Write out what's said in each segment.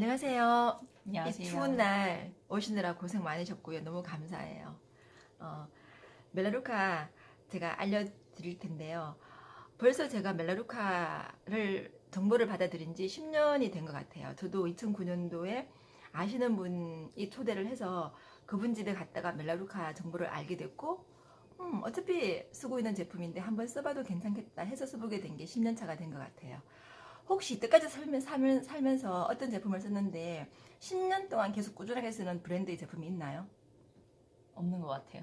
안녕하세요. 이 안녕하세요. 추운 날 오시느라 고생 많으셨고요. 너무 감사해요. 어, 멜라루카 제가 알려드릴 텐데요. 벌써 제가 멜라루카를 정보를 받아들인 지 10년이 된 것 같아요. 저도 2009년도에 아시는 분이 초대를 해서 그분 집에 갔다가 멜라루카 정보를 알게 됐고, 어차피 쓰고 있는 제품인데 한번 써봐도 괜찮겠다 해서 써보게 된 게 10년 차가 된 것 같아요. 혹시 이때까지 살면서 어떤 제품을 썼는데 10년 동안 계속 꾸준하게 쓰는 브랜드의 제품이 있나요? 없는 것 같아요.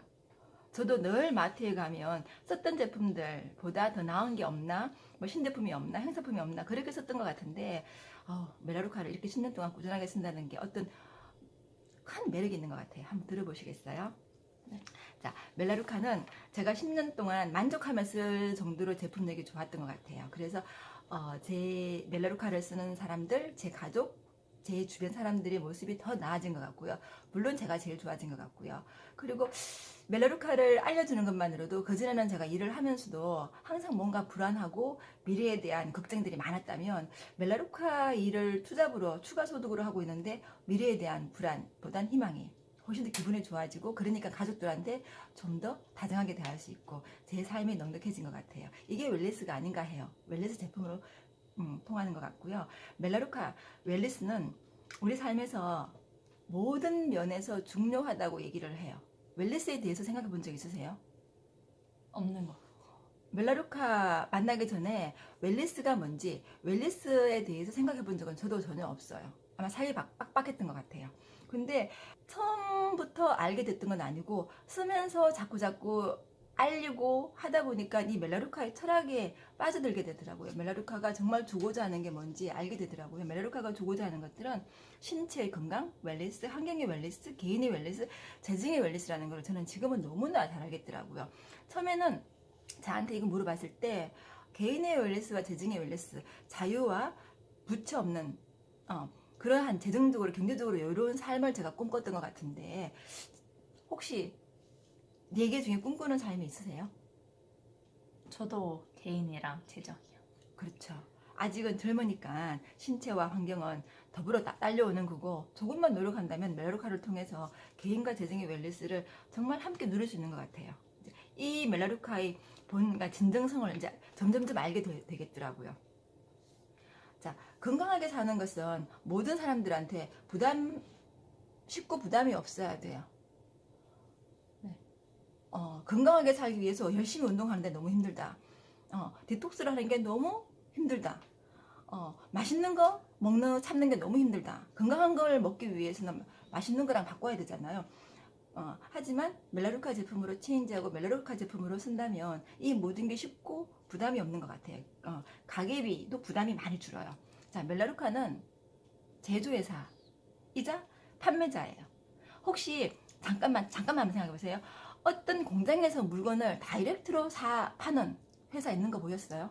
저도 늘 마트에 가면 썼던 제품들보다 더 나은 게 없나, 뭐 신제품이 없나, 행사품이 없나 그렇게 썼던 것 같은데 멜라루카를 이렇게 10년 동안 꾸준하게 쓴다는 게 어떤 큰 매력이 있는 것 같아요. 한번 들어보시겠어요? 네. 자, 멜라루카는 제가 10년 동안 만족하며 쓸 정도로 제품력이 좋았던 것 같아요. 그래서 제 멜라루카를 쓰는 사람들, 제 가족, 제 주변 사람들의 모습이 더 나아진 것 같고요. 물론 제가 제일 좋아진 것 같고요. 그리고 멜라루카를 알려주는 것만으로도 그전에는 제가 일을 하면서도 항상 뭔가 불안하고 미래에 대한 걱정들이 많았다면 멜라루카 일을 투잡으로 추가 소득으로 하고 있는데 미래에 대한 불안보단 희망이 훨씬 더 기분이 좋아지고 그러니까 가족들한테 좀 더 다정하게 대할 수 있고 제 삶이 넉넉해진 것 같아요. 이게 웰리스가 아닌가 해요. 웰리스 제품으로 통하는 것 같고요. 멜라루카 웰리스는 우리 삶에서 모든 면에서 중요하다고 얘기를 해요. 웰리스에 대해서 생각해 본 적 있으세요? 없는 거. 멜라루카 만나기 전에 웰리스가 뭔지 웰리스에 대해서 생각해 본 적은 저도 전혀 없어요. 아마 살이 빡빡했던 것 같아요. 근데 처음부터 알게 됐던 건 아니고 쓰면서 자꾸자꾸 알리고 하다 보니까 이 멜라루카의 철학에 빠져들게 되더라고요. 멜라루카가 정말 주고자 하는 게 뭔지 알게 되더라고요. 멜라루카가 주고자 하는 것들은 신체의 건강, 웰리스, 환경의 웰리스, 개인의 웰리스, 재정의 웰리스라는 걸 저는 지금은 너무나 잘 알겠더라고요. 처음에는 저한테 이거 물어봤을 때 개인의 웰리스와 재정의 웰리스, 자유와 부채 없는 그러한 재정적으로 경제적으로 여유로운 삶을 제가 꿈꿨던 것 같은데 혹시 4개 중에 꿈꾸는 삶이 있으세요? 저도 개인이랑 재정이요. 그렇죠. 아직은 젊으니까 신체와 환경은 더불어 딸려오는 거고 조금만 노력한다면 멜라루카를 통해서 개인과 재정의 웰리스를 정말 함께 누릴 수 있는 것 같아요. 이 멜라루카의 본과 진정성을 이제 점점점 알게 되겠더라고요. 자, 건강하게 사는 것은 모든 사람들한테 쉽고 부담이 없어야 돼요. 네. 건강하게 살기 위해서 열심히 운동하는데 너무 힘들다. 디톡스를 하는 게 너무 힘들다. 맛있는 거 참는 게 너무 힘들다. 건강한 걸 먹기 위해서는 맛있는 거랑 바꿔야 되잖아요. 하지만 멜라루카 제품으로 체인지하고 멜라루카 제품으로 쓴다면 이 모든 게 쉽고 부담이 없는 것 같아요. 가계비도 부담이 많이 줄어요. 자, 멜라루카는 제조회사이자 판매자예요. 혹시 잠깐만 한번 생각해 보세요. 어떤 공장에서 물건을 다이렉트로 파는 회사 있는 거 보였어요?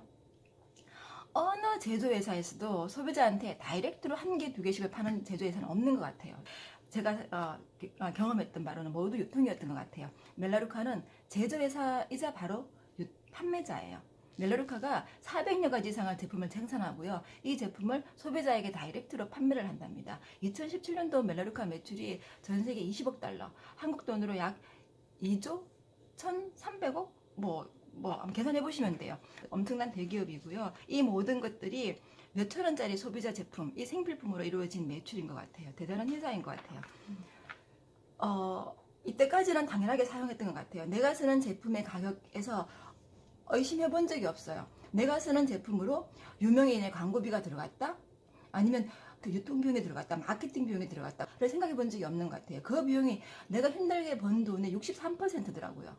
어느 제조회사에서도 소비자한테 다이렉트로 한 개, 2개씩을 파는 제조회사는 없는 것 같아요. 제가 경험했던 바로는 모두 유통이었던 것 같아요. 멜라루카는 제조회사이자 바로 판매자예요. 멜라루카가 400여 가지 이상의 제품을 생산하고요. 이 제품을 소비자에게 다이렉트로 판매를 한답니다. 2017년도 멜라루카 매출이 전 세계 20억 달러, 한국 돈으로 약 2조 1,300억? 한번 계산해 보시면 돼요. 엄청난 대기업이고요. 이 모든 것들이 몇천 원짜리 소비자 제품, 이 생필품으로 이루어진 매출인 것 같아요. 대단한 회사인 것 같아요. 이때까지는 당연하게 사용했던 것 같아요. 내가 쓰는 제품의 가격에서 의심해 본 적이 없어요. 내가 쓰는 제품으로 유명인의 광고비가 들어갔다? 아니면 그 유통비용이 들어갔다, 마케팅 비용이 들어갔다를 생각해 본 적이 없는 것 같아요. 그 비용이 내가 힘들게 번 돈의 63%더라고요.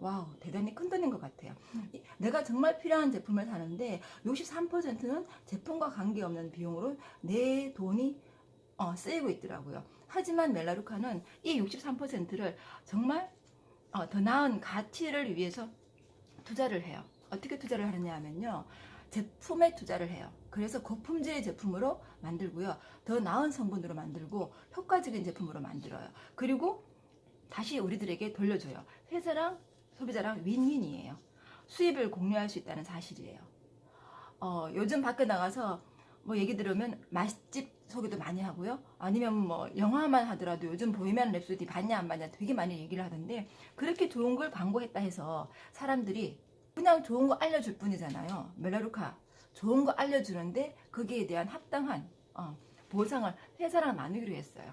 와우, 대단히 큰 돈인 것 같아요. 내가 정말 필요한 제품을 사는데 63%는 제품과 관계없는 비용으로 내 돈이 쓰이고 있더라고요. 하지만 멜라루카는 이 63%를 정말 더 나은 가치를 위해서 투자를 해요. 어떻게 투자를 하느냐 하면요. 제품에 투자를 해요. 그래서 고품질의 제품으로 만들고요. 더 나은 성분으로 만들고 효과적인 제품으로 만들어요. 그리고 다시 우리들에게 돌려줘요. 회사랑 소비자랑 윈윈이에요. 수입을 공유할 수 있다는 사실이에요. 요즘 밖에 나가서 뭐 얘기 들으면 맛집 소개도 많이 하고요. 아니면 뭐 영화만 하더라도 요즘 보이면 랩소디 봤냐 안 봤냐 되게 많이 얘기를 하던데, 그렇게 좋은 걸 광고했다 해서 사람들이 그냥 좋은 거 알려줄 뿐이잖아요. 멜라루카 좋은 거 알려주는데 거기에 대한 합당한 보상을 회사랑 나누기로 했어요.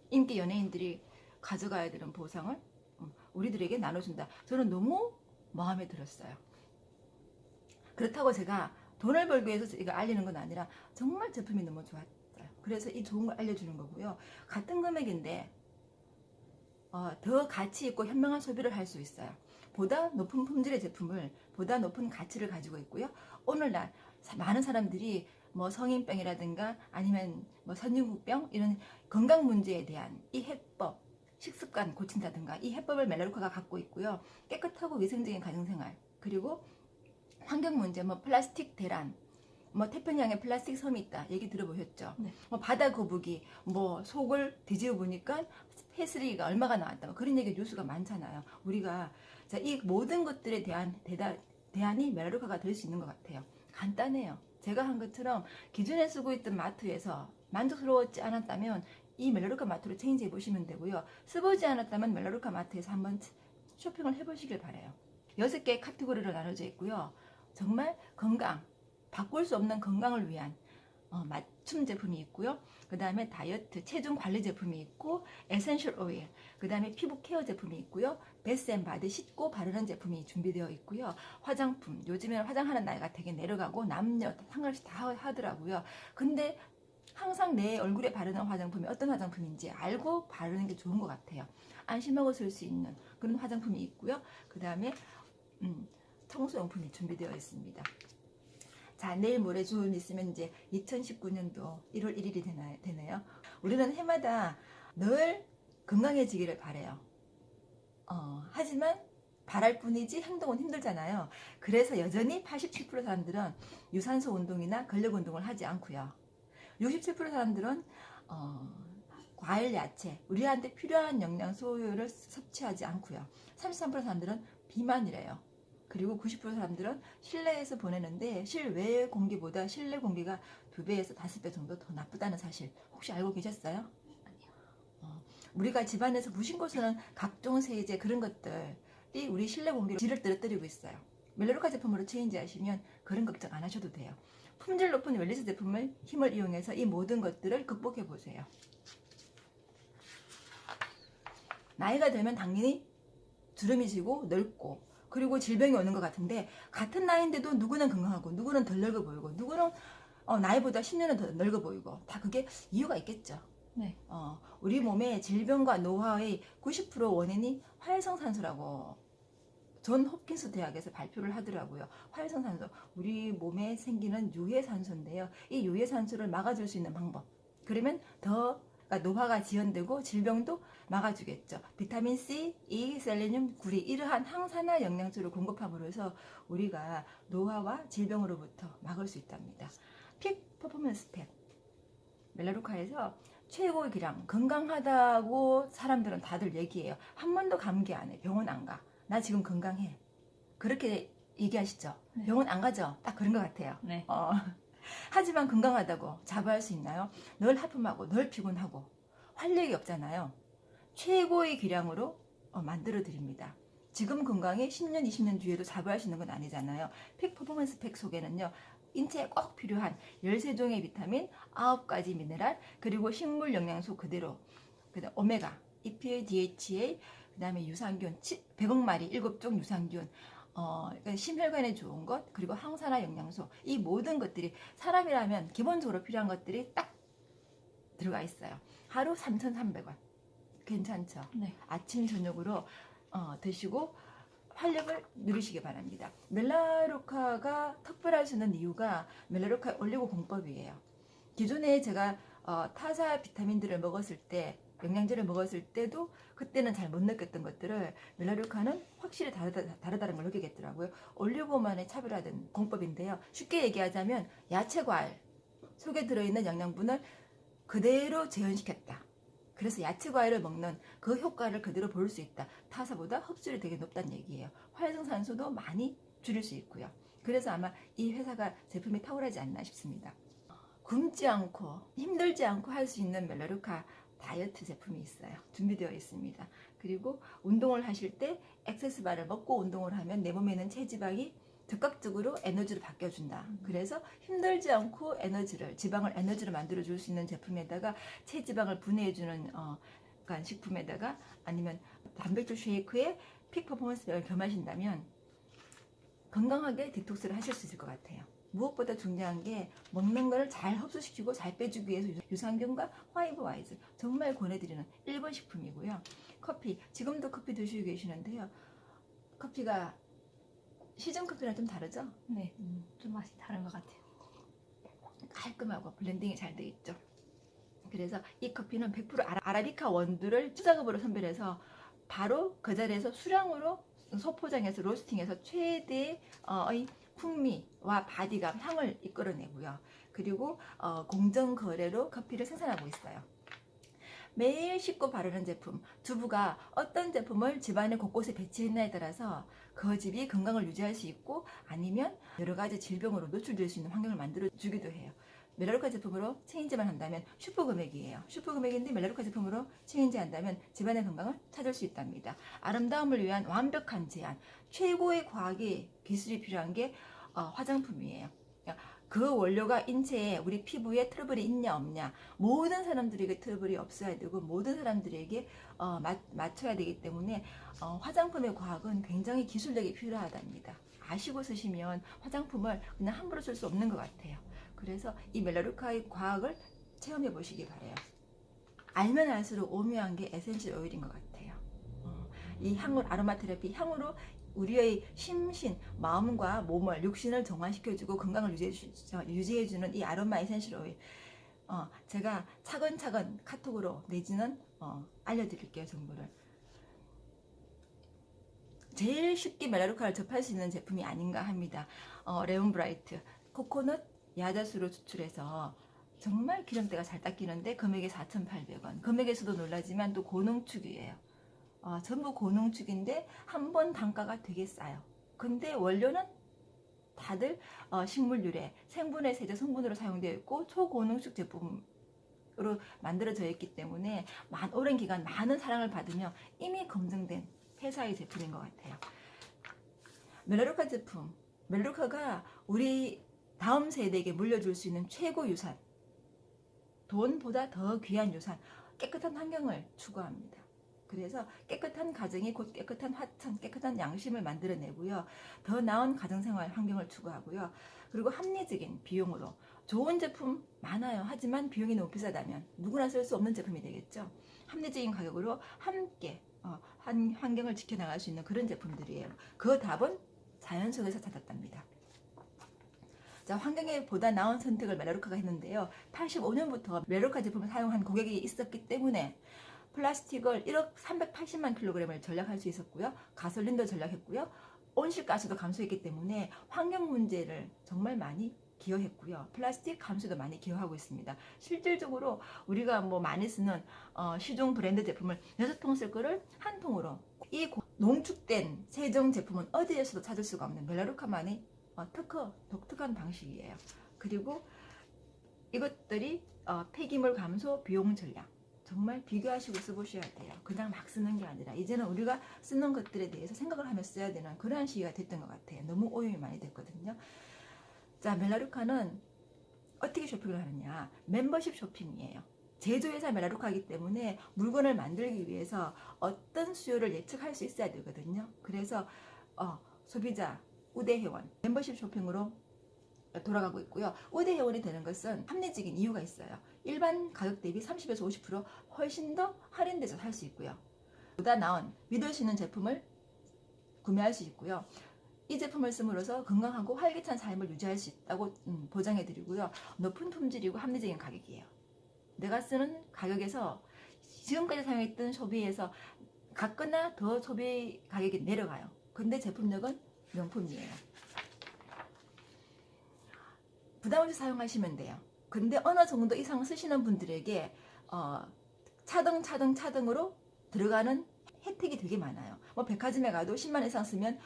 인기 연예인들이 가져가야 되는 보상을 우리들에게 나눠준다. 저는 너무 마음에 들었어요. 그렇다고 제가 돈을 벌기 위해서 이거 알리는 건 아니라 정말 제품이 너무 좋았어요. 그래서 이 좋은 걸 알려주는 거고요. 같은 금액인데 더 가치 있고 현명한 소비를 할 수 있어요. 보다 높은 품질의 제품을 보다 높은 가치를 가지고 있고요. 오늘날 많은 사람들이 뭐 성인병이라든가 아니면 뭐 선진국병 이런 건강 문제에 대한 이 해법, 식습관 고친다든가 이 해법을 멜라루카가 갖고 있고요. 깨끗하고 위생적인 가정생활, 그리고 환경 문제, 뭐 플라스틱 대란, 뭐 태평양에 플라스틱 섬이 있다 얘기 들어보셨죠? 네. 뭐 바다 거북이, 뭐 속을 뒤집어 보니까 폐쓰레기가 얼마가 나왔다, 뭐 그런 얘기 뉴스가 많잖아요. 우리가 자, 이 모든 것들에 대한 대안이 멜라루카가 될 수 있는 것 같아요. 간단해요. 제가 한 것처럼 기존에 쓰고 있던 마트에서 만족스러웠지 않았다면 이 멜라루카 마트로 체인지해 보시면 되고요. 쓰보지 않았다면 멜라루카 마트에서 한번 쇼핑을 해보시길 바라요. 6개의 카테고리로 나눠져 있고요. 정말 건강, 바꿀 수 없는 건강을 위한 맞춤 제품이 있고요. 그 다음에 다이어트, 체중 관리 제품이 있고, 에센셜 오일, 그 다음에 피부 케어 제품이 있고요. 베스앤바디 씻고 바르는 제품이 준비되어 있고요. 화장품, 요즘에는 화장하는 나이가 되게 내려가고 남녀 상관없이 다 하더라고요. 근데 항상 내 얼굴에 바르는 화장품이 어떤 화장품인지 알고 바르는 게 좋은 것 같아요. 안심하고 쓸 수 있는 그런 화장품이 있고요. 그 다음에 청소용품이 준비되어 있습니다. 자, 내일 모레 좀 있으면 이제 2019년도 1월 1일이 되네요. 우리는 해마다 늘 건강해지기를 바래요. 하지만 바랄 뿐이지 행동은 힘들잖아요. 그래서 여전히 87% 사람들은 유산소 운동이나 근력 운동을 하지 않고요. 67% 사람들은 과일, 야채, 우리한테 필요한 영양 소요를 섭취하지 않고요. 33% 사람들은 비만이래요. 그리고 90% 사람들은 실내에서 보내는데 실외 공기보다 실내 공기가 2배에서 5배 정도 더 나쁘다는 사실 혹시 알고 계셨어요? 아니요. 우리가 집안에서 무심코 쓰는 각종 세제 그런 것들이 우리 실내 공기를 질을 떨어뜨리고 있어요. 멜라루카 제품으로 체인지 하시면 그런 걱정 안 하셔도 돼요. 품질 높은 웰리스 제품을 힘을 이용해서 이 모든 것들을 극복해 보세요. 나이가 들면 당연히 주름이 지고 늙고 그리고 질병이 오는 것 같은데, 같은 나이인데도 누구는 건강하고 누구는 덜 늙어 보이고 누구는 나이보다 10년은 더 늙어 보이고, 다 그게 이유가 있겠죠. 네. 우리 몸의 질병과 노화의 90% 원인이 활성산소라고 존 홉킨스 대학에서 발표를 하더라고요. 활성산소, 우리 몸에 생기는 유해산소인데요. 이 유해산소를 막아줄 수 있는 방법, 그러면 더 노화가 지연되고 질병도 막아주겠죠. 비타민 C, E, 셀레늄, 구리, 이러한 항산화 영양소를 공급함으로써 우리가 노화와 질병으로부터 막을 수 있답니다. 픽 퍼포먼스 팩, 멜라루카에서 최고의 기량, 건강하다고 사람들은 다들 얘기해요. 한 번도 감기 안 해, 병원 안 가, 나 지금 건강해, 그렇게 얘기하시죠. 네. 병원 안 가죠? 딱 그런 것 같아요. 네. 하지만 건강하다고 자부할 수 있나요? 늘 하품하고 늘 피곤하고 활력이 없잖아요. 최고의 기량으로 만들어 드립니다. 지금 건강에 10년, 20년 뒤에도 자부할 수 있는 건 아니잖아요. 팩 퍼포먼스 팩 속에는요, 인체에 꼭 필요한 13종의 비타민, 9가지 미네랄, 그리고 식물 영양소 그대로, 그다음 오메가, EPA, DHA, 그다음에 유산균 100억 마리 7종 유산균, 그러니까 심혈관에 좋은 것, 그리고 항산화 영양소, 이 모든 것들이 사람이라면 기본적으로 필요한 것들이 딱 들어가 있어요. 하루 3,300원. 괜찮죠? 네. 아침 저녁으로 드시고 활력을 누리시기 바랍니다. 멜라루카가 특별할 수 있는 이유가 멜라루카 올리고 공법이에요. 기존에 제가 타사 비타민들을 먹었을 때, 영양제를 먹었을 때도 그때는 잘 못 느꼈던 것들을 멜라루카는 확실히 다르다는 걸 느끼겠더라고요. 올리고만의 차별화된 공법인데요. 쉽게 얘기하자면 야채 과일 속에 들어있는 영양분을 그대로 재현시켰다. 그래서 야채 과일을 먹는 그 효과를 그대로 볼 수 있다. 타사보다 흡수율이 되게 높다는 얘기예요. 활성산소도 많이 줄일 수 있고요. 그래서 아마 이 회사가 제품이 탁월하지 않나 싶습니다. 굶지 않고 힘들지 않고 할 수 있는 멜라루카 다이어트 제품이 있어요. 준비되어 있습니다. 그리고 운동을 하실 때 액세스바를 먹고 운동을 하면 내 몸에 있는 체지방이 즉각적으로 에너지로 바뀌어준다. 그래서 힘들지 않고 지방을 에너지로 만들어줄 수 있는 제품에다가 체지방을 분해해주는 그러니까 식품에다가 아니면 단백질 쉐이크에 픽 퍼포먼스를 겸하신다면 건강하게 디톡스를 하실 수 있을 것 같아요. 무엇보다 중요한 게 먹는 거를 잘 흡수시키고 잘 빼주기 위해서 유산균과 파이버와이즈 정말 권해드리는 1번 식품이고요. 커피, 지금도 커피 드시고 계시는데요. 커피가 시중 커피랑 좀 다르죠? 네, 좀 맛이 다른 것 같아요. 깔끔하고 블렌딩이 잘 돼 있죠. 그래서 이 커피는 100% 아라비카 원두를 수작업으로 선별해서 바로 그 자리에서 수량으로 소포장해서 로스팅해서 최대의 풍미와 바디감, 향을 이끌어내고요. 그리고 공정 거래로 커피를 생산하고 있어요. 매일 씻고 바르는 제품, 주부가 어떤 제품을 집안의 곳곳에 배치했냐에 따라서 그 집이 건강을 유지할 수 있고 아니면 여러 가지 질병으로 노출될 수 있는 환경을 만들어 주기도 해요. 멜라루카 제품으로 체인지만 한다면 슈퍼 금액이에요. 슈퍼 금액인데 멜라루카 제품으로 체인지 한다면 집안의 건강을 찾을 수 있답니다. 아름다움을 위한 완벽한 제안, 최고의 과학의 기술이 필요한 게 화장품이에요. 그 원료가 인체에 우리 피부에 트러블이 있냐 없냐, 모든 사람들에게 트러블이 없어야 되고 모든 사람들에게 맞춰야 되기 때문에 화장품의 과학은 굉장히 기술력이 필요하답니다. 아시고 쓰시면 화장품을 그냥 함부로 쓸 수 없는 것 같아요. 그래서 이 멜라루카의 과학을 체험해 보시기 바래요. 알면 알수록 오묘한 게 에센셜 오일인 것 같아요. 이 향을 아로마 테라피 향으로 우리의 심신, 마음과 몸을, 육신을 정화시켜주고 건강을 유지해주는 이 아로마 에센셜 오일. 제가 차근차근 카톡으로 내지는 알려드릴게요, 정보를. 제일 쉽게 멜라루카를 접할 수 있는 제품이 아닌가 합니다. 레온 브라이트, 코코넛 야자수로 추출해서 정말 기름때가 잘 닦이는데 금액이 4,800원. 금액에서도 놀라지만 또 고농축이에요. 전부 고농축인데 한 번 단가가 되게 싸요. 근데 원료는 다들 식물 유래, 생분해 세제 성분으로 사용되어 있고 초고농축 제품으로 만들어져 있기 때문에 오랜 기간 많은 사랑을 받으며 이미 검증된 회사의 제품인 것 같아요. 멜라루카 제품, 멜라루카가 우리 다음 세대에게 물려줄 수 있는 최고 유산, 돈보다 더 귀한 유산, 깨끗한 환경을 추구합니다. 그래서 깨끗한 가정이 곧 깨끗한 화천, 깨끗한 양심을 만들어내고요. 더 나은 가정생활 환경을 추구하고요. 그리고 합리적인 비용으로 좋은 제품 많아요. 하지만 비용이 너무 비싸다면 누구나 쓸 수 없는 제품이 되겠죠. 합리적인 가격으로 함께 환경을 지켜나갈 수 있는 그런 제품들이에요. 그 답은 자연 속에서 찾았답니다. 자, 환경에 보다 나은 선택을 멜라루카가 했는데요. 85년부터 멜라루카 제품을 사용한 고객이 있었기 때문에 플라스틱을 1억 380만 킬로그램을 절약할 수 있었고요. 가솔린도 절약했고요. 온실가스도 감소했기 때문에 환경 문제를 정말 많이 기여했고요. 플라스틱 감소도 많이 기여하고 있습니다. 실질적으로 우리가 많이 쓰는 시중 브랜드 제품을 6통 쓸 거를 한 통으로, 이 농축된 세정 제품은 어디에서도 찾을 수가 없는 멜라루카만의 독특한 방식이에요. 그리고 이것들이 폐기물 감소, 비용 절약, 정말 비교하시고 써보셔야 돼요. 그냥 막 쓰는 게 아니라 이제는 우리가 쓰는 것들에 대해서 생각을 하며 써야 되는 그러한 시기가 됐던 것 같아요. 너무 오염이 많이 됐거든요. 자, 멜라루카는 어떻게 쇼핑을 하느냐, 멤버십 쇼핑이에요. 제조회사 멜라루카이기 때문에 물건을 만들기 위해서 어떤 수요를 예측할 수 있어야 되거든요. 그래서 소비자 우대회원 멤버십 쇼핑으로 돌아가고 있고요. 우대회원이 되는 것은 합리적인 이유가 있어요. 일반 가격 대비 30에서 50% 훨씬 더 할인돼서 살 수 있고요. 보다 나은 믿을 수 있는 제품을 구매할 수 있고요. 이 제품을 씀으로써 건강하고 활기찬 삶을 유지할 수 있다고 보장해드리고요. 높은 품질이고 합리적인 가격이에요. 내가 쓰는 가격에서 지금까지 사용했던 소비에서 가끔나 더 소비 가격이 내려가요. 근데 제품력은 명품이에요. 부담없이 사용하시면 돼요. 근데 어느 정도 이상 쓰시는 분들에게 차등으로 들어가는 혜택이 되게 많아요. 백화점에 가도 10만 원 이상 쓰면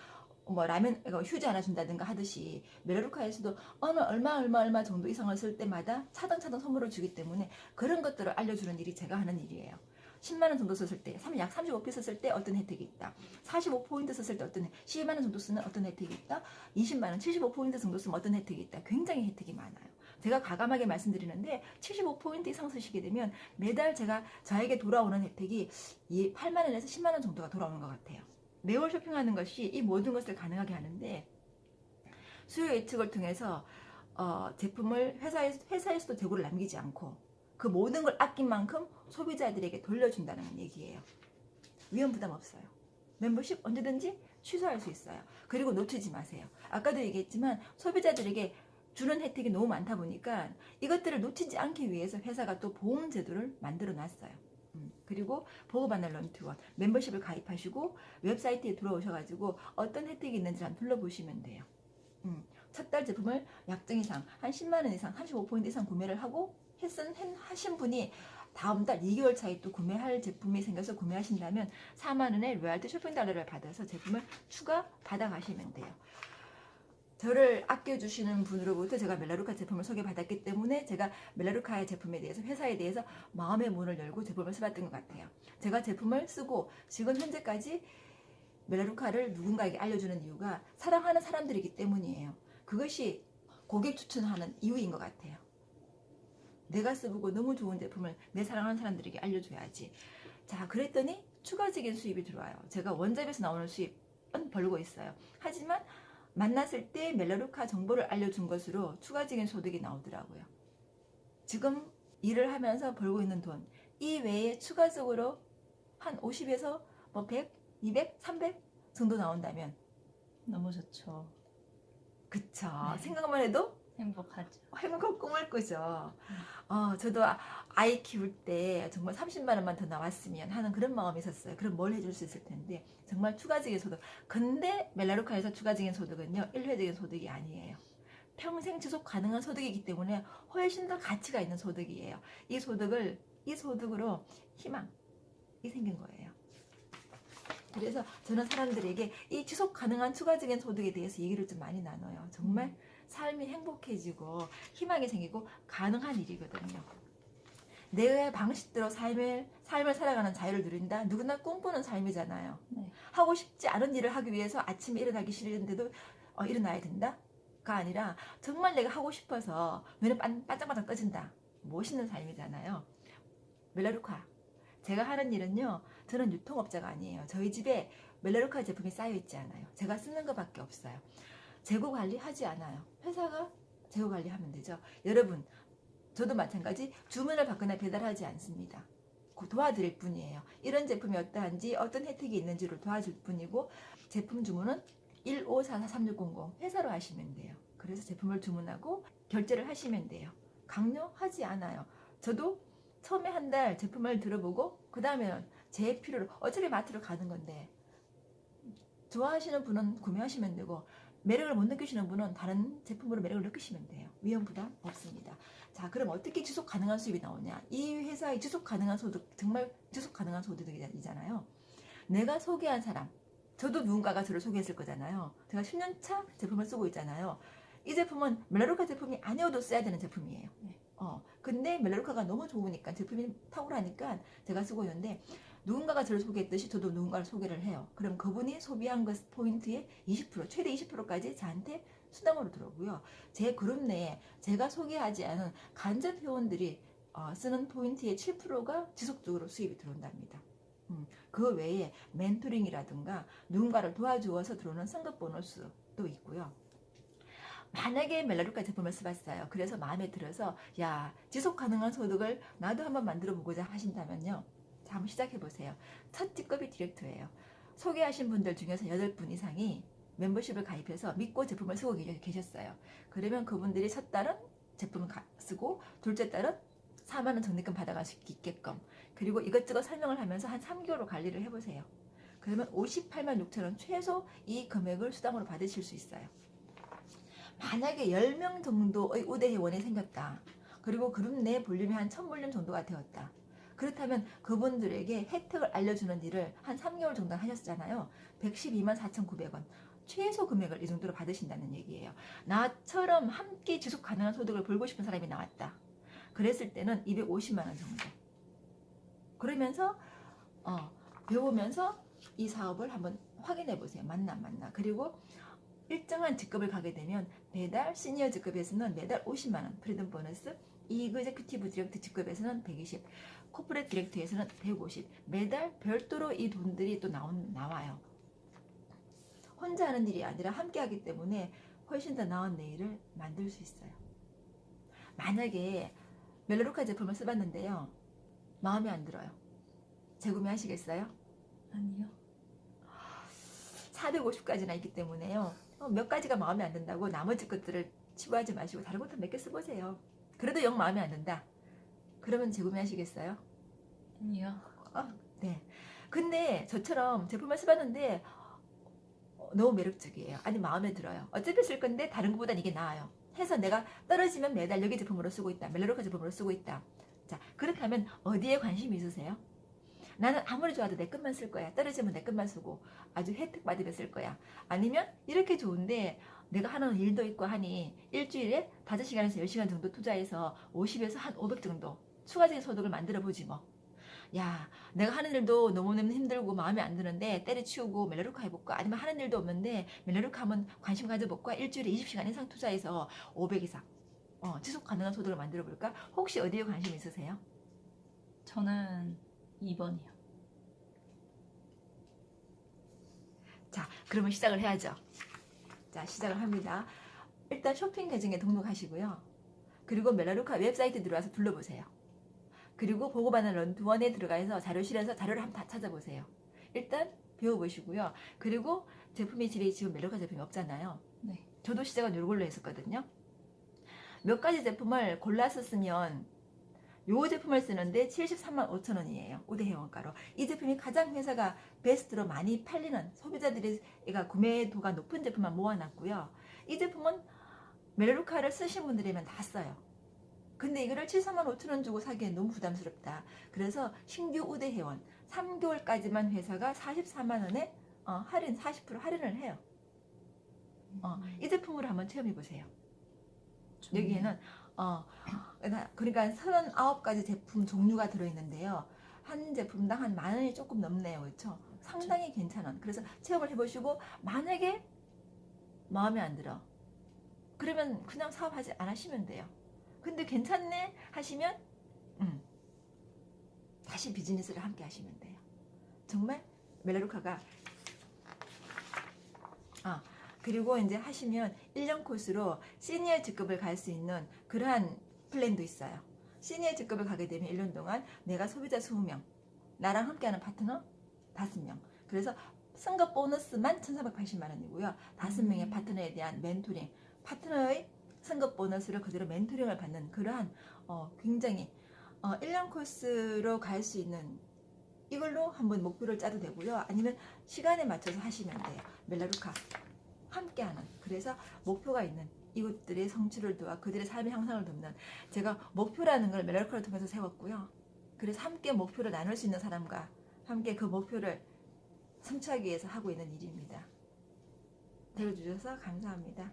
뭐 라면 휴지 하나 준다든가 하듯이 멜로루카에서도 어느 얼마 정도 이상을 쓸 때마다 차등차등 선물을 주기 때문에 그런 것들을 알려주는 일이 제가 하는 일이에요. 10만 원 정도 썼을 때, 약 35p 썼을 때 어떤 혜택이 있다. 45포인트 썼을 때 어떤 12만 원 정도 쓰면 어떤 혜택이 있다. 20만 원, 75포인트 정도 쓰면 어떤 혜택이 있다. 굉장히 혜택이 많아요. 제가 과감하게 말씀드리는데 75포인트 이상 쓰시게 되면 매달 저에게 돌아오는 혜택이 8만 원에서 10만 원 정도가 돌아오는 것 같아요. 매월 쇼핑하는 것이 이 모든 것을 가능하게 하는데 수요 예측을 통해서 제품을 회사에서도 재고를 남기지 않고 그 모든 걸 아낀 만큼 소비자들에게 돌려준다는 얘기예요. 위험 부담 없어요. 멤버십 언제든지 취소할 수 있어요. 그리고 놓치지 마세요. 아까도 얘기했지만 소비자들에게 주는 혜택이 너무 많다 보니까 이것들을 놓치지 않기 위해서 회사가 또 보험 제도를 만들어 놨어요. 그리고 보고받는 런투원 멤버십을 가입하시고 웹사이트에 들어오셔가지고 어떤 혜택이 있는지 한번 둘러보시면 돼요. 첫 달 제품을 약정 이상 한 10만 원 이상 35포인트 이상 구매를 하고 하신 분이 다음 달 2개월 차에 또 구매할 제품이 생겨서 구매하신다면 4만 원의 로얄티 쇼핑 달러를 받아서 제품을 추가 받아가시면 돼요. 저를 아껴주시는 분으로부터 제가 멜라루카 제품을 소개받았기 때문에 제가 멜라루카의 제품에 대해서 회사에 대해서 마음의 문을 열고 제품을 써봤던 것 같아요. 제가 제품을 쓰고 지금 현재까지 멜라루카를 누군가에게 알려주는 이유가 사랑하는 사람들이기 때문이에요. 그것이 고객 추천하는 이유인 것 같아요. 내가 써보고 너무 좋은 제품을 내 사랑하는 사람들에게 알려줘야지. 자, 그랬더니 추가적인 수입이 들어와요. 제가 원잡에서 나오는 수입은 벌고 있어요. 하지만 만났을 때 멜라루카 정보를 알려준 것으로 추가적인 소득이 나오더라고요. 지금 일을 하면서 벌고 있는 돈 이외에 추가적으로 한 50에서 뭐 100, 200, 300 정도 나온다면 너무 좋죠. 그쵸. 네. 생각만 해도 행복하죠. 행복한 꿈을 꾸죠. 저도 아이 키울 때 정말 30만 원만 더 나왔으면 하는 그런 마음이 있었어요. 그럼 뭘 해줄 수 있을 텐데 정말 추가적인 소득. 근데 멜라루카에서 추가적인 소득은요. 일회적인 소득이 아니에요. 평생 지속 가능한 소득이기 때문에 훨씬 더 가치가 있는 소득이에요. 이 소득으로 희망이 생긴 거예요. 그래서 저는 사람들에게 이 지속 가능한 추가적인 소득에 대해서 얘기를 좀 많이 나눠요. 정말 삶이 행복해지고 희망이 생기고 가능한 일이거든요. 내 방식대로 삶을 살아가는 자유를 누린다. 누구나 꿈꾸는 삶이잖아요. 네. 하고 싶지 않은 일을 하기 위해서 아침에 일어나기 싫은데도 일어나야 된다가 아니라 정말 내가 하고 싶어서 눈에 반짝반짝 떠진다. 멋있는 삶이잖아요. 멜라루카 제가 하는 일은요. 저는 유통업자가 아니에요. 저희 집에 멜라루카 제품이 쌓여있지 않아요. 제가 쓰는 것밖에 없어요. 재고 관리하지 않아요. 회사가 재고 관리하면 되죠. 여러분 저도 마찬가지 주문을 받거나 배달하지 않습니다. 도와드릴 뿐이에요. 이런 제품이 어떠한지 어떤 혜택이 있는지를 도와줄 뿐이고 제품 주문은 15443600 회사로 하시면 돼요. 그래서 제품을 주문하고 결제를 하시면 돼요. 강요하지 않아요. 저도 처음에 한 달 제품을 들어보고 그 다음에는 제 필요로 어차피 마트로 가는 건데 좋아하시는 분은 구매하시면 되고 매력을 못 느끼시는 분은 다른 제품으로 매력을 느끼시면 돼요. 위험 부담 없습니다. 자, 그럼 어떻게 지속 가능한 수입이 나오냐? 이 회사의 지속 가능한 소득, 정말 지속 가능한 소득이잖아요. 내가 소개한 사람, 저도 누군가가 저를 소개했을 거잖아요. 제가 10년차 제품을 쓰고 있잖아요. 이 제품은 멜라루카 제품이 아니어도 써야 되는 제품이에요. 근데 멜라루카가 너무 좋으니까 제품이 탁월하니까 제가 쓰고 있는데 누군가가 저를 소개했듯이 저도 누군가를 소개를 해요. 그럼 그분이 소비한 것 포인트의 20%, 최대 20%까지 저한테 수당으로 들어오고요. 제 그룹 내에 제가 소개하지 않은 간접 회원들이 쓰는 포인트의 7%가 지속적으로 수입이 들어온답니다. 그 외에 멘토링이라든가 누군가를 도와주어서 들어오는 성급 보너스도 있고요. 만약에 멜라루카 제품을 써봤어요. 그래서 마음에 들어서 야 지속 가능한 소득을 나도 한번 만들어 보고자 하신다면요. 자, 한번 시작해보세요. 첫 직급이 디렉터예요. 소개하신 분들 중에서 8분 이상이 멤버십을 가입해서 믿고 제품을 쓰고 계셨어요. 그러면 그분들이 첫 달은 제품을 쓰고 둘째 달은 4만원 적립금 받아갈 수 있게끔 그리고 이것저것 설명을 하면서 한 3개월로 관리를 해보세요. 그러면 58만 6천원 최소 이 금액을 수당으로 받으실 수 있어요. 만약에 10명 정도의 우대 회원이 생겼다. 그리고 그룹 내 볼륨이 한 1000볼륨 정도가 되었다. 그렇다면 그분들에게 혜택을 알려주는 일을 한 3개월 정도 하셨잖아요. 112만 4,900원. 최소 금액을 이 정도로 받으신다는 얘기예요. 나처럼 함께 지속 가능한 소득을 벌고 싶은 사람이 나왔다. 그랬을 때는 250만 원 정도. 그러면서 배우면서 이 사업을 한번 확인해 보세요. 맞나 안 맞나. 그리고 일정한 직급을 가게 되면 매달 시니어 직급에서는 매달 50만 원 프리덤 보너스, 이그제큐티브 디렉트 직급에서는 120, 코퍼레이트 디렉트에서는 150. 매달 별도로 이 돈들이 또 나와요. 혼자 하는 일이 아니라 함께 하기 때문에 훨씬 더 나은 내일을 만들 수 있어요. 만약에 멜로로카 제품을 써봤는데요. 마음에 안 들어요. 재구매하시겠어요? 아니요. 450가지나 있기 때문에요. 몇 가지가 마음에 안 든다고 나머지 것들을 치부하지 마시고 다른 것도 몇 개 써보세요. 그래도 영 마음에 안 든다. 그러면 재구매하시겠어요? 아니요. 네. 근데 저처럼 제품을 써봤는데 너무 매력적이에요. 아니 마음에 들어요. 어차피 쓸 건데 다른 것보단 이게 나아요. 해서 내가 떨어지면 매달 여기 제품으로 쓰고 있다. 멜로로카 제품으로 쓰고 있다. 자, 그렇다면 어디에 관심이 있으세요? 나는 아무리 좋아도 내 것만 쓸 거야. 떨어지면 내 것만 쓰고 아주 혜택 받으면 쓸 거야. 아니면 이렇게 좋은데 내가 하는 일도 있고 하니 일주일에 5시간에서 10시간 정도 투자해서 50에서 한 500 정도 추가적인 소득을 만들어 보지 뭐. 야, 내가 하는 일도 너무너무 힘들고 마음에 안 드는데 때려치우고 멜로로카 해볼까? 아니면 하는 일도 없는데 멜로로카 한번 관심 가져볼까? 일주일에 20시간 이상 투자해서 500 이상 지속 가능한 소득을 만들어 볼까? 혹시 어디에 관심 있으세요? 저는 2번이요. 자, 그러면 시작을 해야죠. 자, 시작을 합니다. 일단 쇼핑 계정에 등록하시고요. 그리고 멜로로카 웹사이트 들어와서 둘러보세요. 그리고 보고받는 런두원에 들어가서 자료실에서 자료를 한번 다 찾아보세요. 일단 배워보시고요. 그리고 제품이 집에 지금 멜로로카 제품이 없잖아요. 네. 저도 시작은 이걸로 했었거든요. 몇 가지 제품을 골라서 쓰면 요 제품을 쓰는데 73만 5천 원이에요. 우대회원가로. 이 제품이 가장 회사가 베스트로 많이 팔리는 소비자들이 구매도가 높은 제품만 모아놨고요. 이 제품은 멜로로카를 쓰신 분들이면 다 써요. 근데 이거를 73만 5천 원 주고 사기엔 너무 부담스럽다. 그래서 신규 우대회원 3개월까지만 회사가 44만 원에 할인 40% 할인을 해요. 이 제품으로 한번 체험해 보세요. 여기에는 그러니까 39가지 제품 종류가 들어있는데요. 한 제품당 한 10,000원이 조금 넘네요. 그렇죠? 상당히 괜찮은. 그래서 체험을 해보시고 만약에 마음에 안 들어. 그러면 그냥 사업하지 안 하시면 돼요. 근데 괜찮네 하시면 다시 비즈니스를 함께 하시면 돼요. 정말 멜로로카가 그리고 이제 하시면 1년 코스로 시니어 직급을 갈 수 있는 그러한 플랜도 있어요. 시니어 직급을 가게 되면 1년 동안 내가 소비자 20명, 나랑 함께하는 파트너 5명. 그래서 승급 보너스만 1,480만 원이고요. 5명의 파트너에 대한 멘토링, 파트너의 승급 보너스를 그대로 멘토링을 받는 그러한 굉장히 1년 코스로 갈 수 있는 이걸로 한번 목표를 짜도 되고요. 아니면 시간에 맞춰서 하시면 돼요. 멜로로카 함께하는, 그래서 목표가 있는 이웃들의 성취를 도와 그들의 삶의 향상을 돕는, 제가 목표라는 걸 멜로로카를 통해서 세웠고요. 그래서 함께 목표를 나눌 수 있는 사람과 함께 그 목표를 성취하기 위해서 하고 있는 일입니다. 들어주셔서 감사합니다.